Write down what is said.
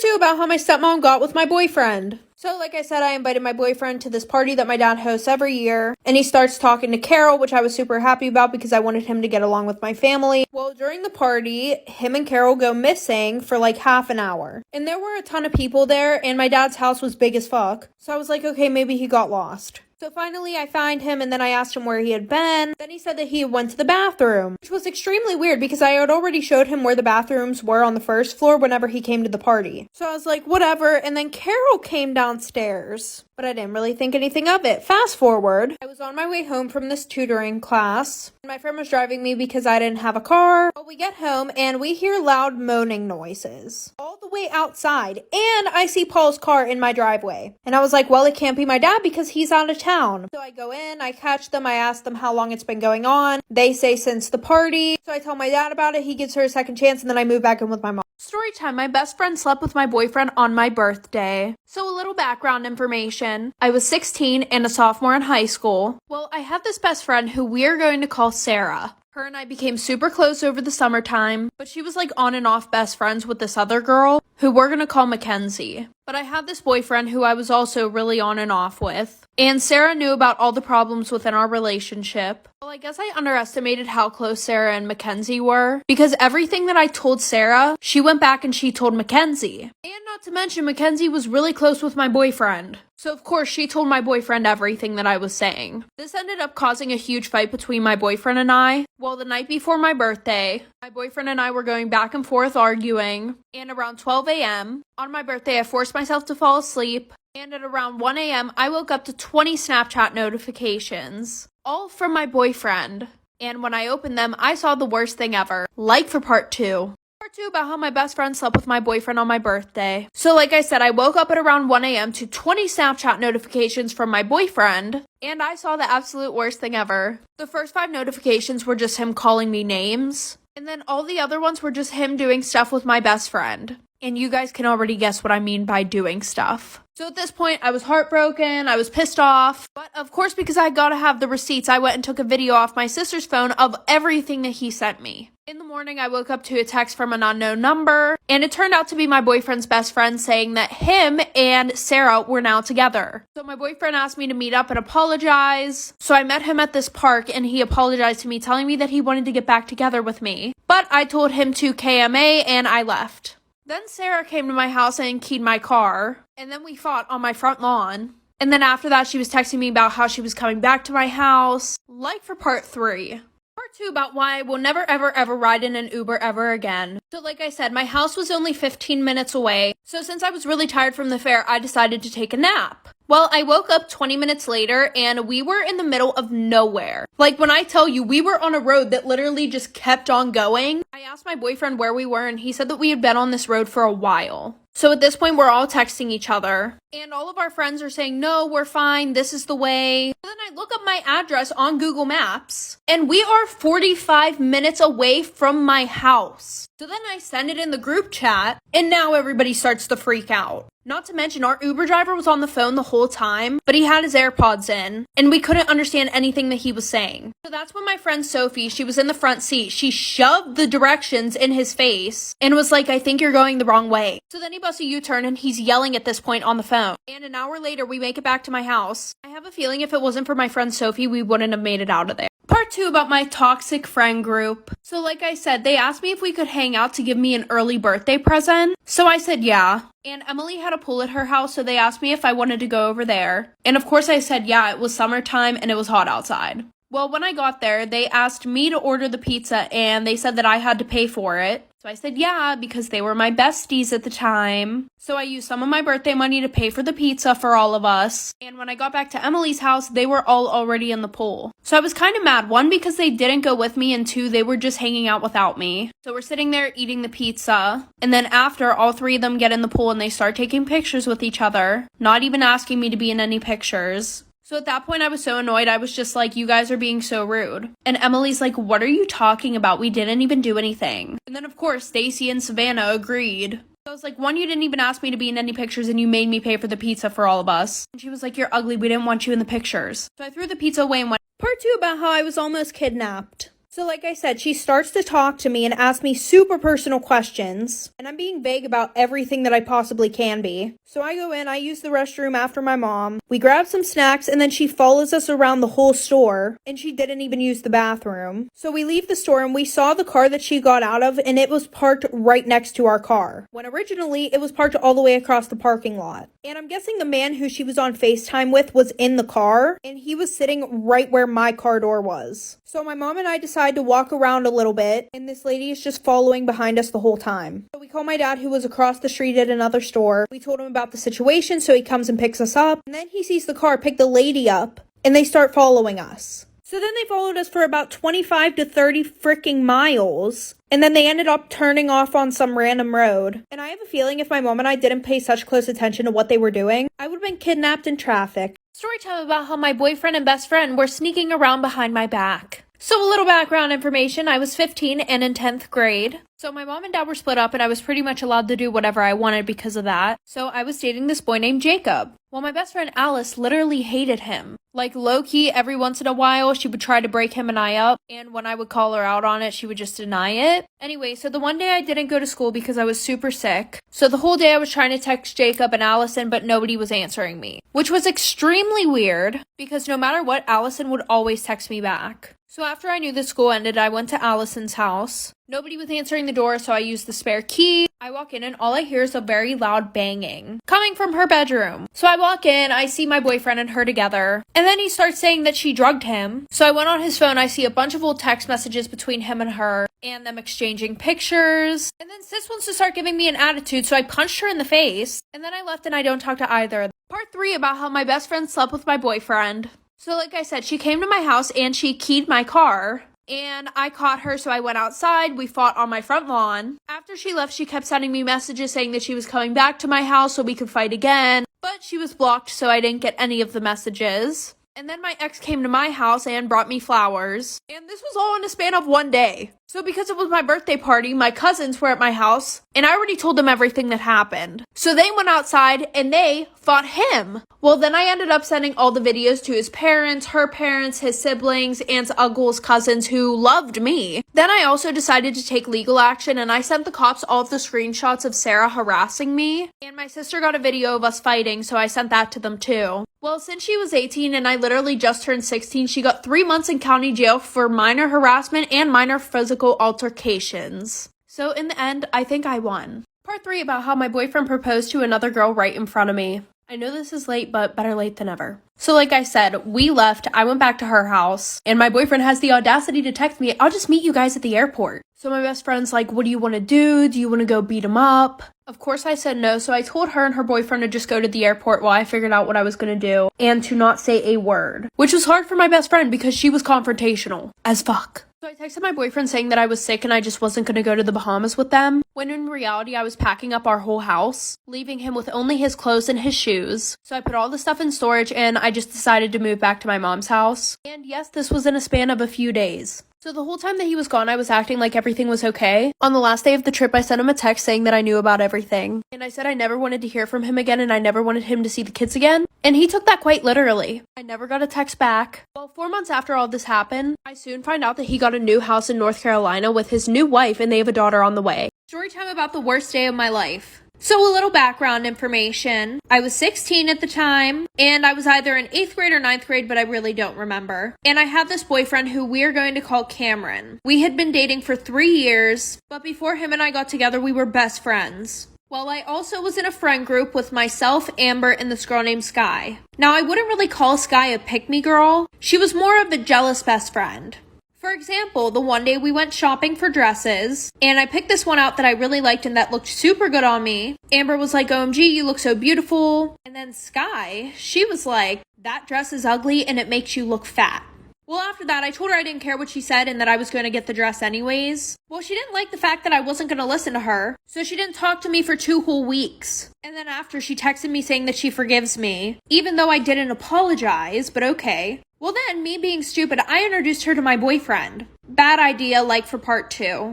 2 about how my stepmom got with my boyfriend. So like I said, I invited my boyfriend to this party that my dad hosts every year, and he starts talking to Carol, which I was super happy about because I wanted him to get along with my family. Well, during the party, him and Carol go missing for like half an hour, and there were a ton of people there, and my dad's house was big as fuck. So I was like, okay, maybe he got lost. So finally I find him, and then I asked him where he had been. Then he said that he went to the bathroom, which was extremely weird because I had already showed him where the bathrooms were on the first floor whenever he came to the party. So I was like, whatever. And then Carol came downstairs, but I didn't really think anything of it. Fast forward, I was on my way home from this tutoring class. My friend was driving me because I didn't have a car. Well, we get home and we hear loud moaning noises all the way outside, and I see Paul's car in my driveway. And I was like, well, it can't be my dad because he's out of town. So I go in, I catch them, I ask them how long it's been going on. They say since the party. So I tell my dad about it, he gives her a second chance, and then I move back in with my mom. Story time. My best friend slept with my boyfriend on my birthday. So a little background information. I was 16 and a sophomore in high school. Well, I have this best friend who we are going to call Sarah. Her and I became super close over the summertime, but she was like on and off best friends with this other girl who we're gonna call Mackenzie. But I had this boyfriend who I was also really on and off with. And Sarah knew about all the problems within our relationship. Well, I guess I underestimated how close Sarah and Mackenzie were, because everything that I told Sarah, she went back and she told Mackenzie. And not to mention, Mackenzie was really close with my boyfriend. So of course, she told my boyfriend everything that I was saying. This ended up causing a huge fight between my boyfriend and I. Well, the night before my birthday, my boyfriend and I were going back and forth arguing, and around 12 a.m., on my birthday, I forced myself to fall asleep, and at around 1 a.m., I woke up to 20 Snapchat notifications, all from my boyfriend. And when I opened them, I saw the worst thing ever. Like for part 2. Part 2 about how my best friend slept with my boyfriend on my birthday. So like I said, I woke up at around 1 a.m. to 20 Snapchat notifications from my boyfriend, and I saw the absolute worst thing ever. The first 5 notifications were just him calling me names, and then all the other ones were just him doing stuff with my best friend. And you guys can already guess what I mean by doing stuff. So at this point, I was heartbroken, I was pissed off, but of course, because I gotta have the receipts, I went and took a video off my sister's phone of everything that he sent me. In the morning, I woke up to a text from an unknown number, and it turned out to be my boyfriend's best friend saying that him and Sarah were now together. So my boyfriend asked me to meet up and apologize. So I met him at this park, and he apologized to me, telling me that he wanted to get back together with me. But I told him to KMA, and I left. Then Sarah came to my house and keyed my car, and then we fought on my front lawn. And then after that, she was texting me about how she was coming back to my house. Like for part 3. Part 2 about why I will never ever ride in an Uber ever again. So like I said, my house was only 15 minutes away. So since I was really tired from the fair, I decided to take a nap. Well, I woke up 20 minutes later and we were in the middle of nowhere. Like when I tell you, we were on a road that literally just kept on going. I asked my boyfriend where we were and he said that we had been on this road for a while. So at this point, we're all texting each other. And all of our friends are saying, no, we're fine, this is the way. Then I look up my address on Google Maps, and we are 45 minutes away from my house. So then I send it in the group chat, and now everybody starts to freak out. Not to mention, our Uber driver was on the phone the whole time, but he had his AirPods in, and we couldn't understand anything that he was saying. So that's when my friend Sophie, she was in the front seat, she shoved the directions in his face, and was like, I think you're going the wrong way. So then he busts a U-turn, and he's yelling at this point on the phone. And an hour later, we make it back to my house. I have a feeling if it wasn't for my friend Sophie, we wouldn't have made it out of there. Part 2 about my toxic friend group. So like I said, they asked me if we could hang out to give me an early birthday present. So I said yeah. And Emily had a pool at her house, so they asked me if I wanted to go over there. And of course I said yeah, it was summertime and it was hot outside. Well, when I got there, they asked me to order the pizza and they said that I had to pay for it. So I said yeah, because they were my besties at the time. So I used some of my birthday money to pay for the pizza for all of us. And when I got back to Emily's house, they were all already in the pool. So I was kind of mad. 1, because they didn't go with me, and 2, they were just hanging out without me. So we're sitting there eating the pizza. And then after, all 3 of them get in the pool and they start taking pictures with each other, not even asking me to be in any pictures. So at that point, I was so annoyed. I was just like, you guys are being so rude. And Emily's like, what are you talking about? We didn't even do anything. And then, of course, Stacy and Savannah agreed. So I was like, 1, you didn't even ask me to be in any pictures and you made me pay for the pizza for all of us. And she was like, you're ugly. We didn't want you in the pictures. So I threw the pizza away and went. Part 2 about how I was almost kidnapped. So like I said, she starts to talk to me and ask me super personal questions, and I'm being vague about everything that I possibly can be. So I go in, I use the restroom after my mom, we grab some snacks, and then she follows us around the whole store, and she didn't even use the bathroom. So we leave the store and we saw the car that she got out of, and it was parked right next to our car, when originally it was parked all the way across the parking lot. And I'm guessing the man who she was on FaceTime with was in the car, and he was sitting right where my car door was. So my mom and I decide to walk around a little bit, and this lady is just following behind us the whole time. So we call my dad, who was across the street at another store. We told him about the situation, so he comes and picks us up, and then he sees the car pick the lady up, and they start following us. So then they followed us for about 25 to 30 freaking miles, and then they ended up turning off on some random road. And I have a feeling if my mom and I didn't pay such close attention to what they were doing, I would have been kidnapped in traffic. Story time about how my boyfriend and best friend were sneaking around behind my back. So a little background information, I was 15 and in 10th grade. So my mom and dad were split up and I was pretty much allowed to do whatever I wanted because of that. So I was dating this boy named Jacob. Well, my best friend Alice literally hated him. Like low-key, every once in a while, she would try to break him and I up. And when I would call her out on it, she would just deny it. Anyway, so the one day I didn't go to school because I was super sick. So the whole day I was trying to text Jacob and Allison, but nobody was answering me. Which was extremely weird because no matter what, Allison would always text me back. So after I knew the school ended, I went to Allison's house. Nobody was answering the door, so I used the spare key. I walk in and all I hear is a very loud banging coming from her bedroom. So I walk in, I see my boyfriend and her together, and then he starts saying that she drugged him. So I went on his phone, I see a bunch of old text messages between him and her, and them exchanging pictures. And then sis wants to start giving me an attitude, so I punched her in the face, and then I left and I don't talk to either. Part 3 about how my best friend slept with my boyfriend. So like I said, she came to my house and she keyed my car. And I caught her, so I went outside. We fought on my front lawn. After she left, she kept sending me messages saying that she was coming back to my house so we could fight again. But she was blocked, so I didn't get any of the messages. And then my ex came to my house and brought me flowers. And this was all in a span of one day. So because it was my birthday party, my cousins were at my house, and I already told them everything that happened. So they went outside, and they fought him. Well, then I ended up sending all the videos to his parents, her parents, his siblings, aunts, uncles, cousins who loved me. Then I also decided to take legal action, and I sent the cops all of the screenshots of Sarah harassing me. And my sister got a video of us fighting, so I sent that to them too. Well, since she was 18 and I literally just turned 16, she got 3 months in county jail for minor harassment and minor physical altercations. So in the end, I think I won. Part 3 about how my boyfriend proposed to another girl right in front of me. I know this is late, but better late than never. So like I said, we left, I went back to her house, and my boyfriend has the audacity to text me, "I'll just meet you guys at the airport." So my best friend's like, "What do you want to do? Do you want to go beat him up?" Of course I said no, so I told her and her boyfriend to just go to the airport while I figured out what I was going to do, and to not say a word. Which was hard for my best friend because she was confrontational as fuck. So I texted my boyfriend saying that I was sick and I just wasn't going to go to the Bahamas with them, when in reality I was packing up our whole house, leaving him with only his clothes and his shoes. So I put all the stuff in storage and I just decided to move back to my mom's house. And yes, this was in a span of a few days. So the whole time that he was gone, I was acting like everything was okay. On the last day of the trip, I sent him a text saying that I knew about everything. And I said I never wanted to hear from him again and I never wanted him to see the kids again. And he took that quite literally. I never got a text back. Well, 4 months after all this happened, I soon find out that he got a new house in North Carolina with his new wife and they have a daughter on the way. Story time about the worst day of my life. So a little background information. I was 16 at the time, and I was either in 8th grade or 9th grade, but I really don't remember. And I had this boyfriend who we are going to call Cameron. We had been dating for 3 years, but before him and I got together, we were best friends. Well, I also was in a friend group with myself, Amber, and this girl named Sky. Now, I wouldn't really call Sky a pick-me girl. She was more of a jealous best friend. For example, the one day we went shopping for dresses, and I picked this one out that I really liked and that looked super good on me. Amber was like, "OMG, you look so beautiful." And then Sky, she was like, "That dress is ugly and it makes you look fat." Well, after that, I told her I didn't care what she said and that I was going to get the dress anyways. Well, she didn't like the fact that I wasn't going to listen to her, so she didn't talk to me for 2 whole weeks. And then after, she texted me saying that she forgives me, even though I didn't apologize, but okay. Well then, me being stupid, I introduced her to my boyfriend. Bad idea, like for part 2.